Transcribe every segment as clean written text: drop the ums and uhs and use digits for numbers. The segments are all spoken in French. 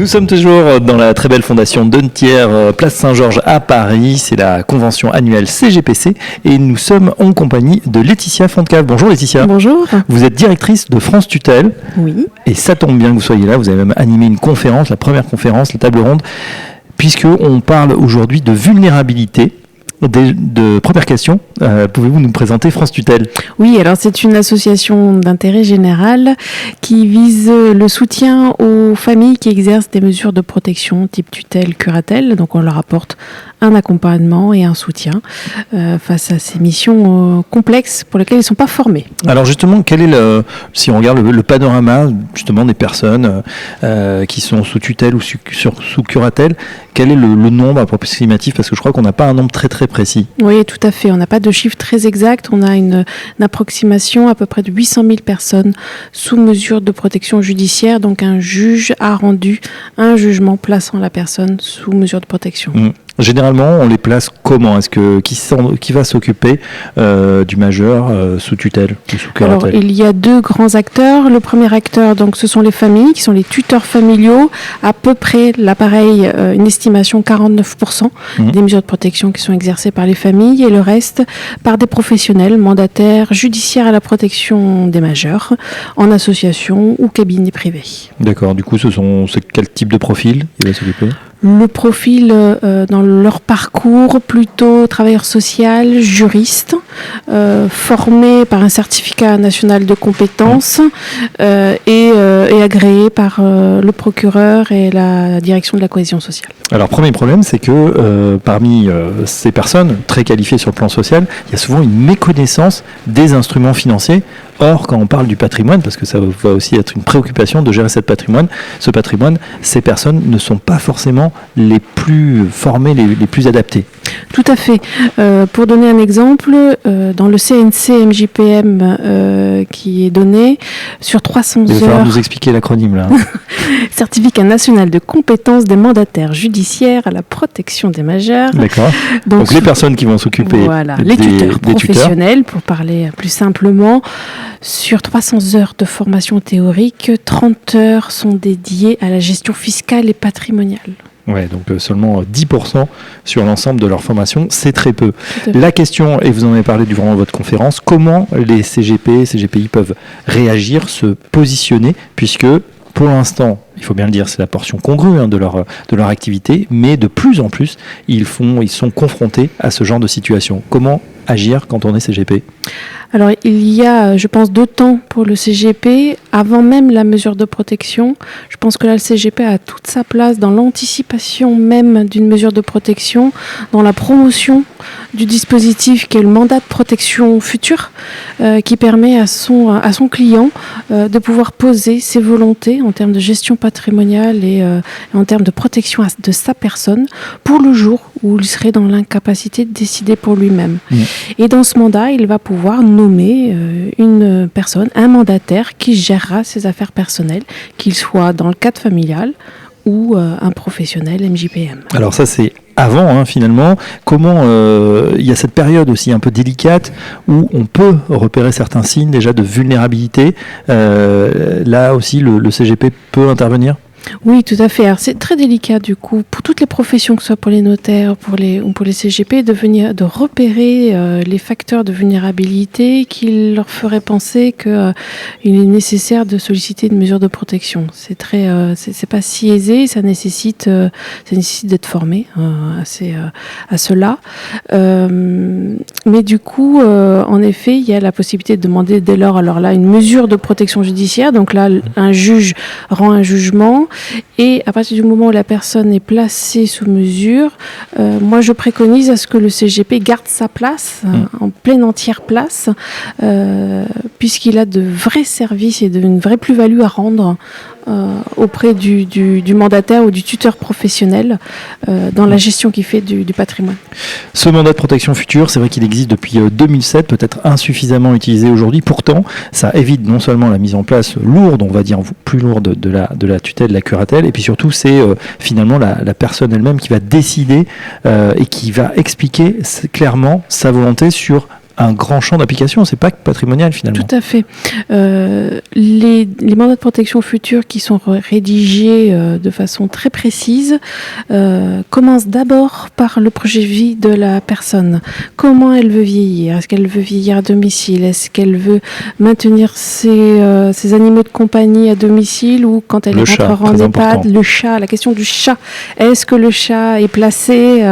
Nous sommes toujours dans la très belle fondation Donnetière, place Saint-Georges à Paris. C'est la convention annuelle CGPC et nous sommes en compagnie de Laetitia Fontcave. Bonjour Laetitia. Bonjour. Vous êtes directrice de France Tutelle. Oui. Et ça tombe bien que vous soyez là. Vous avez même animé une conférence, la première conférence, la table ronde, puisqu'on parle aujourd'hui de vulnérabilité. Première question, pouvez-vous nous présenter France Tutelle ? Oui, alors c'est une association d'intérêt général qui vise le soutien aux familles qui exercent des mesures de protection type tutelle, curatelle. Donc on leur apporte un accompagnement et un soutien face à ces missions complexes pour lesquelles ils ne sont pas formés. Alors justement, quel est si on regarde le panorama justement des personnes qui sont sous tutelle ou sous curatelle, quel est le nombre approximatif ? Parce que je crois qu'on n'a pas un nombre très très précis. Oui, tout à fait. On n'a pas de chiffre très exact. On a une approximation à peu près de 800 000 personnes sous mesure de protection judiciaire. Donc un juge a rendu un jugement plaçant la personne sous mesure de protection. Généralement, on les place comment ? Qui va s'occuper du majeur sous tutelle ou sous curatelle ? Alors, il y a deux grands acteurs. Le premier acteur, donc, ce sont les familles, qui sont les tuteurs familiaux. À peu près, l'appareil, une estimation 49% des mesures de protection qui sont exercées par les familles et le reste par des professionnels, mandataires, judiciaires à la protection des majeurs, en association ou cabinet privé. D'accord. Du coup, c'est quel type de profil il va s'occuper ? Le profil dans leur parcours, plutôt travailleur social, juriste, formé par un certificat national de compétences et agréé par le procureur et la direction de la cohésion sociale. Alors, premier problème, c'est que parmi ces personnes très qualifiées sur le plan social, il y a souvent une méconnaissance des instruments financiers. Or, quand on parle du patrimoine, parce que ça va aussi être une préoccupation de gérer ce patrimoine, ces personnes ne sont pas forcément les plus formées, les plus adaptées. Tout à fait. Pour donner un exemple, dans le CNC MJPM qui est donné, sur 300 Il va falloir heures... nous expliquer l'acronyme là. Certificat national de compétences des mandataires judiciaires à la protection des majeurs. D'accord. Donc les personnes qui vont s'occuper les tuteurs professionnels, pour parler plus simplement. Sur 300 heures de formation théorique, 30 heures sont dédiées à la gestion fiscale et patrimoniale. Ouais, donc seulement 10% sur l'ensemble de leur formation, c'est très peu. La question, et vous en avez parlé durant votre conférence, comment les CGP, CGPI peuvent réagir, se positionner, puisque pour l'instant, il faut bien le dire, c'est la portion congrue de leur activité, mais de plus en plus, ils sont confrontés à ce genre de situation. Comment agir quand on est CGP ? Alors, il y a, je pense, 2 temps pour le CGP. Avant même la mesure de protection, je pense que là, le CGP a toute sa place dans l'anticipation même d'une mesure de protection, dans la promotion du dispositif qui est le mandat de protection futur, qui permet à son client de pouvoir poser ses volontés en termes de gestion patrimoniale et en termes de protection de sa personne pour le jour où il serait dans l'incapacité de décider pour lui-même. Et dans ce mandat, il va pouvoir nommer une personne, un mandataire qui gérera ses affaires personnelles, qu'il soit dans le cadre familial ou un professionnel MJPM. Alors ça, c'est avant, finalement. Comment il y a cette période aussi un peu délicate où on peut repérer certains signes déjà de vulnérabilité. Là aussi, le CGP peut intervenir ? Oui, tout à fait. Alors, c'est très délicat du coup pour toutes les professions, que ce soit pour les notaires ou pour les CGP, de repérer les facteurs de vulnérabilité qui leur feraient penser qu'il est nécessaire de solliciter une mesure de protection. C'est pas si aisé, ça nécessite d'être formé à cela. Mais du coup, en effet, il y a la possibilité de demander dès lors, alors là, une mesure de protection judiciaire. Donc là, un juge rend un jugement. Et à partir du moment où la personne est placée sous mesure, moi je préconise à ce que le CGP garde sa place, en pleine entière place, puisqu'il a de vrais services et une vraie plus-value à rendre auprès du mandataire ou du tuteur professionnel dans la gestion qu'il fait du patrimoine. Ce mandat de protection future, c'est vrai qu'il existe depuis 2007, peut-être insuffisamment utilisé aujourd'hui. Pourtant, ça évite non seulement la mise en place lourde, on va dire plus lourde de la tutelle, de la curatelle, et puis surtout c'est finalement la personne elle-même qui va décider et qui va expliquer clairement sa volonté sur un grand champ d'application, c'est pas que patrimonial finalement. Tout à fait. Les mandats de protection future qui sont rédigés de façon très précise commencent d'abord par le projet de vie de la personne. Comment elle veut vieillir? Est-ce qu'elle veut vieillir à domicile? Est-ce qu'elle veut maintenir ses animaux de compagnie à domicile ou quand elle rentrera en EHPAD? Le chat, la question du chat. Est-ce que le chat est placé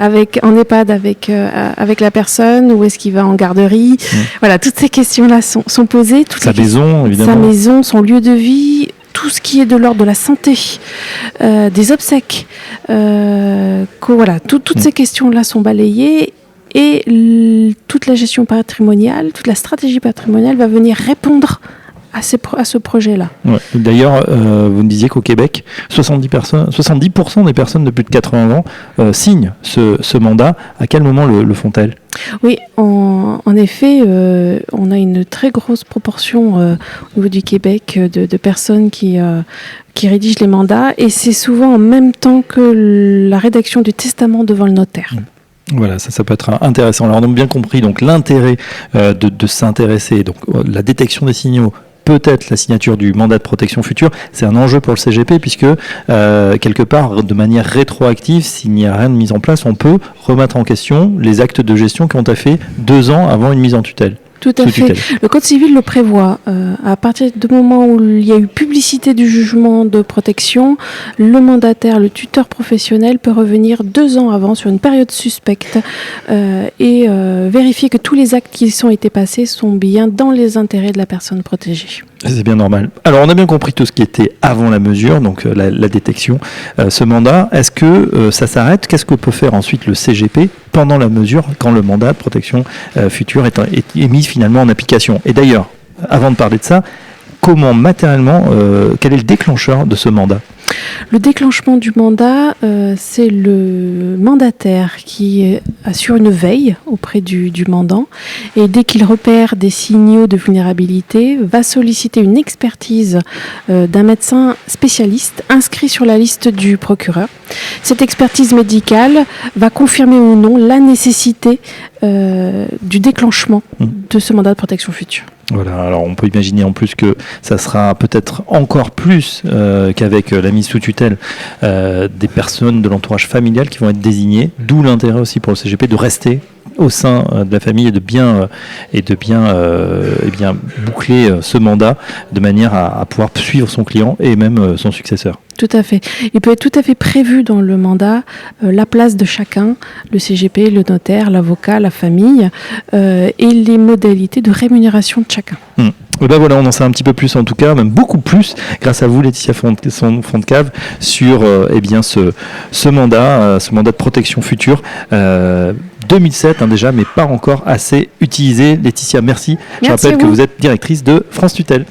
en EHPAD avec la personne ou est-ce qu'il va en garderie? Voilà, toutes ces questions-là sont posées. Sa maison, évidemment. Sa maison, son lieu de vie, tout ce qui est de l'ordre de la santé, des obsèques. Voilà, toutes ces questions-là sont balayées et toute la gestion patrimoniale, toute la stratégie patrimoniale va venir répondre à ce projet-là. Ouais. D'ailleurs, vous me disiez qu'au Québec, 70% des personnes de plus de 80 ans signent ce mandat. À quel moment le font-elles ? Oui, en effet, on a une très grosse proportion au niveau du Québec de personnes qui rédigent les mandats et c'est souvent en même temps que la rédaction du testament devant le notaire. Voilà, ça peut être intéressant. Alors, on a bien compris donc l'intérêt de s'intéresser, donc la détection des signaux, peut-être la signature du mandat de protection future, c'est un enjeu pour le CGP puisque quelque part, de manière rétroactive, s'il n'y a rien de mis en place, on peut remettre en question les actes de gestion qui ont été faits 2 ans avant une mise en tutelle. Tout à fait. Le Code civil le prévoit. À partir du moment où il y a eu publicité du jugement de protection, le mandataire, le tuteur professionnel peut revenir 2 ans avant sur une période suspecte et vérifier que tous les actes qui ont été passés sont bien dans les intérêts de la personne protégée. C'est bien normal. Alors, on a bien compris tout ce qui était avant la mesure, donc la détection. Ce mandat, est-ce que ça s'arrête? Qu'est-ce que peut faire ensuite le CGP pendant la mesure, quand le mandat de protection future est mis finalement en application? Et d'ailleurs, avant de parler de ça, comment matériellement, quel est le déclencheur de ce mandat? Le déclenchement du mandat, c'est le mandataire qui assure une veille auprès du mandant et dès qu'il repère des signaux de vulnérabilité, va solliciter une expertise d'un médecin spécialiste inscrit sur la liste du procureur. Cette expertise médicale va confirmer ou non la nécessité du déclenchement de ce mandat de protection future. Voilà, alors on peut imaginer en plus que ça sera peut-être encore plus qu'avec la mise sous tutelle des personnes de l'entourage familial qui vont être désignées, d'où l'intérêt aussi pour le CGP de rester au sein de la famille et de bien boucler ce mandat de manière à pouvoir suivre son client et même son successeur. Tout à fait. Il peut être tout à fait prévu dans le mandat la place de chacun, le CGP, le notaire, l'avocat, la famille et les modalités de rémunération de chacun. Et ben voilà, on en sait un petit peu plus en tout cas, même beaucoup plus, grâce à vous Laetitia Fontcave, sur ce mandat de protection future. 2007 déjà, mais pas encore assez utilisé. Laetitia, merci. Je rappelle que vous êtes directrice de France Tutelle.